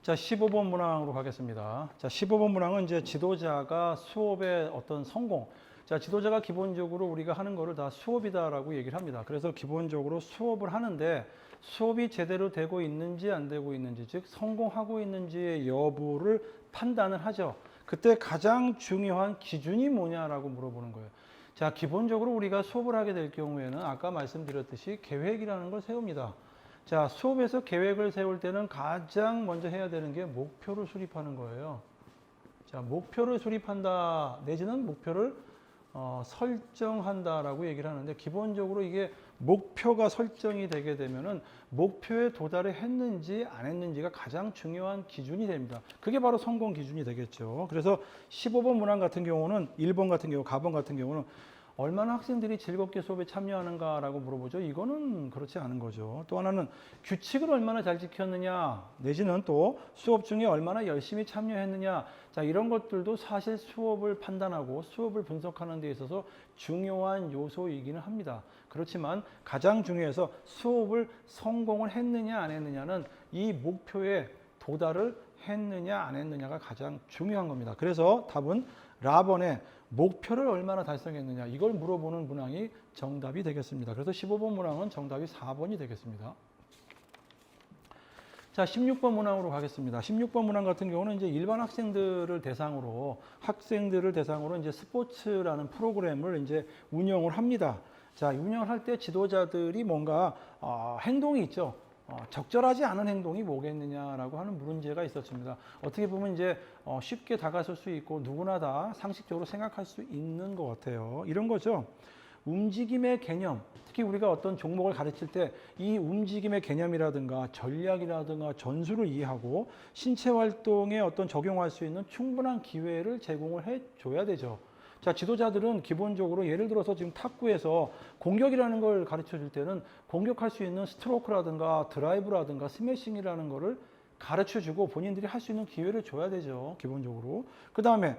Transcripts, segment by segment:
자, 15번 문항으로 가겠습니다. 자, 15번 문항은 이제 지도자가 수업의 어떤 성공. 자, 지도자가 기본적으로 우리가 하는 거를 다 수업이다라고 얘기를 합니다. 그래서 기본적으로 수업을 하는데 수업이 제대로 되고 있는지 안 되고 있는지, 즉 성공하고 있는지의 여부를 판단을 하죠. 그때 가장 중요한 기준이 뭐냐라고 물어보는 거예요. 자, 기본적으로 우리가 수업을 하게 될 경우에는 아까 말씀드렸듯이 계획이라는 걸 세웁니다. 자, 수업에서 계획을 세울 때는 가장 먼저 해야 되는 게 목표를 수립하는 거예요. 자, 목표를 수립한다, 내지는 목표를 설정한다라고 얘기를 하는데, 기본적으로 이게 목표가 설정이 되게 되면은 목표에 도달을 했는지 안 했는지가 가장 중요한 기준이 됩니다. 그게 바로 성공 기준이 되겠죠. 그래서 15번 문항 같은 경우는 1번 같은 경우, 가번 같은 경우는 얼마나 학생들이 즐겁게 수업에 참여하는가라고 물어보죠. 이거는 그렇지 않은 거죠. 또 하나는 규칙을 얼마나 잘 지켰느냐, 내지는 또 수업 중에 얼마나 열심히 참여했느냐. 자, 이런 것들도 사실 수업을 판단하고 수업을 분석하는 데 있어서 중요한 요소이기는 합니다. 그렇지만 가장 중요해서 수업을 성공을 했느냐 안 했느냐는 이 목표에 도달을 했느냐 안 했느냐가 가장 중요한 겁니다. 그래서 답은 라번에 목표를 얼마나 달성했느냐, 이걸 물어보는 문항이 정답이 되겠습니다. 그래서 15번 문항은 정답이 4번이 되겠습니다. 자, 16번 문항으로 가겠습니다. 16번 문항 같은 경우는 이제 일반 학생들을 대상으로 이제 스포츠라는 프로그램을 이제 운영을 합니다. 자, 운영을 할 때 지도자들이 뭔가 행동이 있죠. 적절하지 않은 행동이 뭐겠느냐라고 하는 문제가 있었습니다. 어떻게 보면 이제 쉽게 다가설 수 있고 누구나 다 상식적으로 생각할 수 있는 것 같아요. 이런 거죠. 움직임의 개념, 특히 우리가 어떤 종목을 가르칠 때 이 움직임의 개념이라든가 전략이라든가 전술을 이해하고 신체 활동에 어떤 적용할 수 있는 충분한 기회를 제공을 해줘야 되죠. 자, 지도자들은 기본적으로 예를 들어서 지금 탁구에서 공격이라는 걸 가르쳐 줄 때는 공격할 수 있는 스트로크라든가 드라이브라든가 스매싱이라는 거를 가르쳐 주고 본인들이 할 수 있는 기회를 줘야 되죠. 기본적으로. 그 다음에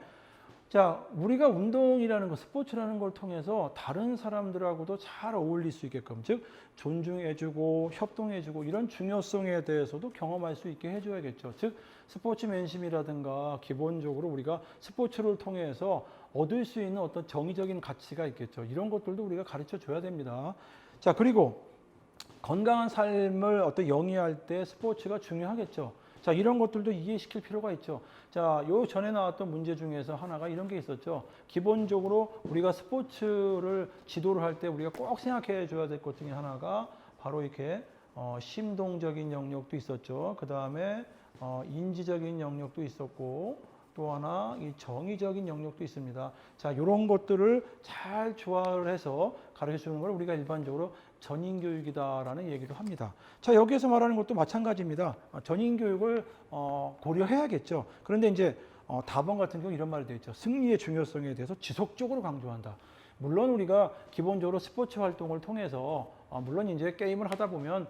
자, 우리가 운동이라는 거, 스포츠라는 걸 통해서 다른 사람들하고도 잘 어울릴 수 있게끔, 즉 존중해주고 협동해주고 이런 중요성에 대해서도 경험할 수 있게 해줘야겠죠. 즉 스포츠맨심이라든가 기본적으로 우리가 스포츠를 통해서 얻을 수 있는 어떤 정의적인 가치가 있겠죠. 이런 것들도 우리가 가르쳐 줘야 됩니다. 자, 그리고 건강한 삶을 어떤 영위할 때 스포츠가 중요하겠죠. 자, 이런 것들도 이해시킬 필요가 있죠. 자, 요 전에 나왔던 문제 중에서 하나가 이런 게 있었죠. 기본적으로 우리가 스포츠를 지도를 할 때 우리가 꼭 생각해 줘야 될 것 중에 하나가 바로 이렇게 심동적인 영역도 있었죠. 그 다음에 인지적인 영역도 있었고, 또 하나 이 정의적인 영역도 있습니다. 자, 이런 것들을 잘 조화를 해서 가르쳐 주는 걸 우리가 일반적으로 전인교육이다라는 얘기를 합니다. 자, 여기에서 말하는 것도 마찬가지입니다. 전인교육을 고려해야겠죠. 그런데 이제 답안 같은 경우 이런 말이 되어 있죠. 승리의 중요성에 대해서 지속적으로 강조한다. 물론 우리가 기본적으로 스포츠 활동을 통해서 물론 이제 게임을 하다 보면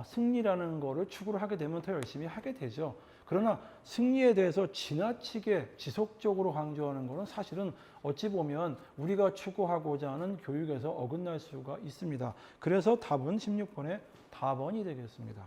승리라는 거를 추구를 하게 되면 더 열심히 하게 되죠. 그러나 승리에 대해서 지나치게 지속적으로 강조하는 것은 사실은 어찌 보면 우리가 추구하고자 하는 교육에서 어긋날 수가 있습니다. 그래서 답은 16번의 답번이 되겠습니다.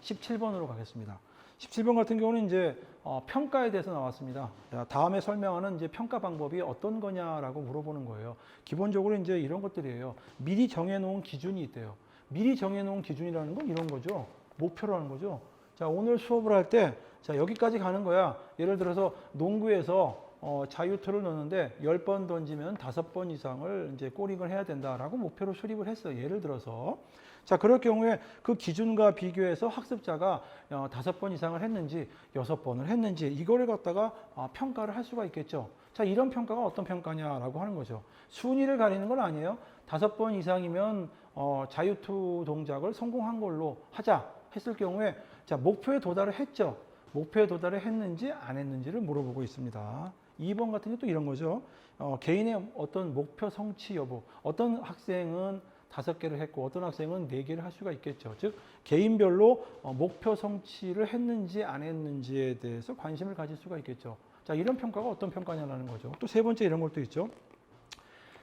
17번으로 가겠습니다. 17번 같은 경우는 이제 평가에 대해서 나왔습니다. 다음에 설명하는 이제 평가 방법이 어떤 거냐라고 물어보는 거예요. 기본적으로 이제 이런 것들이에요. 미리 정해놓은 기준이 있대요. 미리 정해놓은 기준이라는 건 이런 거죠. 목표라는 거죠. 자, 오늘 수업을 할 때, 자, 여기까지 가는 거야. 예를 들어서 농구에서 자유투를 넣는데 10번 던지면 5번 이상을 이제 꼬링을 해야 된다라고 목표로 수립을 했어요. 예를 들어서. 자, 그럴 경우에 그 기준과 비교해서 학습자가 5번 이상을 했는지 6번을 했는지 이거를 갖다가 평가를 할 수가 있겠죠. 자, 이런 평가가 어떤 평가냐라고 하는 거죠. 순위를 가리는 건 아니에요. 5번 이상이면 자유투 동작을 성공한 걸로 하자 했을 경우에 자, 목표에 도달을 했죠. 목표에 도달을 했는지 안 했는지를 물어보고 있습니다. 2번 같은 게 또 이런 거죠. 개인의 어떤 목표 성취 여부. 어떤 학생은 5개를 했고 어떤 학생은 4개를 할 수가 있겠죠. 즉 개인별로 목표 성취를 했는지 안 했는지에 대해서 관심을 가질 수가 있겠죠. 자, 이런 평가가 어떤 평가냐라는 거죠. 또 세 번째 이런 것도 있죠.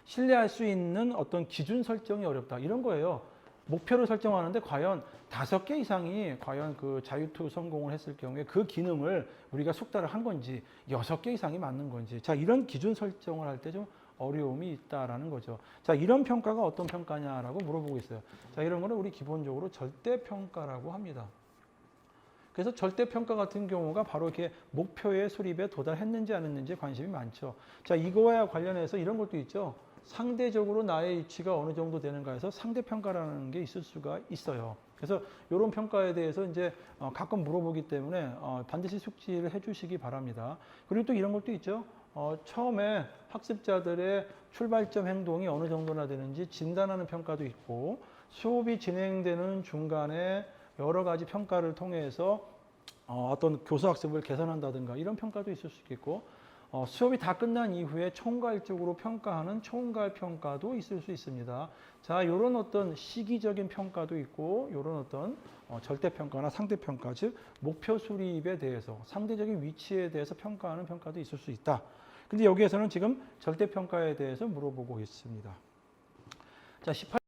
신뢰할 수 있는 어떤 기준 설정이 어렵다. 이런 거예요. 목표를 설정하는데 과연 5개 이상이 과연 그 자유투 성공을 했을 경우에 그 기능을 우리가 숙달을 한 건지 6개 이상이 맞는 건지 자 이런 기준 설정을 할 때 좀 어려움이 있다라는 거죠. 자 이런 평가가 어떤 평가냐라고 물어보고 있어요. 자 이런 거는 우리 기본적으로 절대평가라고 합니다. 그래서 절대평가 같은 경우가 바로 이렇게 목표의 수립에 도달했는지 안 했는지에 관심이 많죠. 자, 이거와 관련해서 이런 것도 있죠. 상대적으로 나의 위치가 어느 정도 되는가 해서 상대평가라는 게 있을 수가 있어요. 그래서 이런 평가에 대해서 이제 가끔 물어보기 때문에 반드시 숙지를 해 주시기 바랍니다. 그리고 또 이런 것도 있죠. 처음에 학습자들의 출발점 행동이 어느 정도나 되는지 진단하는 평가도 있고 수업이 진행되는 중간에 여러 가지 평가를 통해서 어떤 교수 학습을 개선한다든가 이런 평가도 있을 수 있겠고 수업이 다 끝난 이후에 총괄적으로 평가하는 총괄 평가도 있을 수 있습니다. 자, 이런 어떤 시기적인 평가도 있고 이런 어떤 절대평가나 상대평가, 즉 목표 수립에 대해서 상대적인 위치에 대해서 평가하는 평가도 있을 수 있다. 근데 여기에서는 지금 절대평가에 대해서 물어보고 있습니다. 자, 18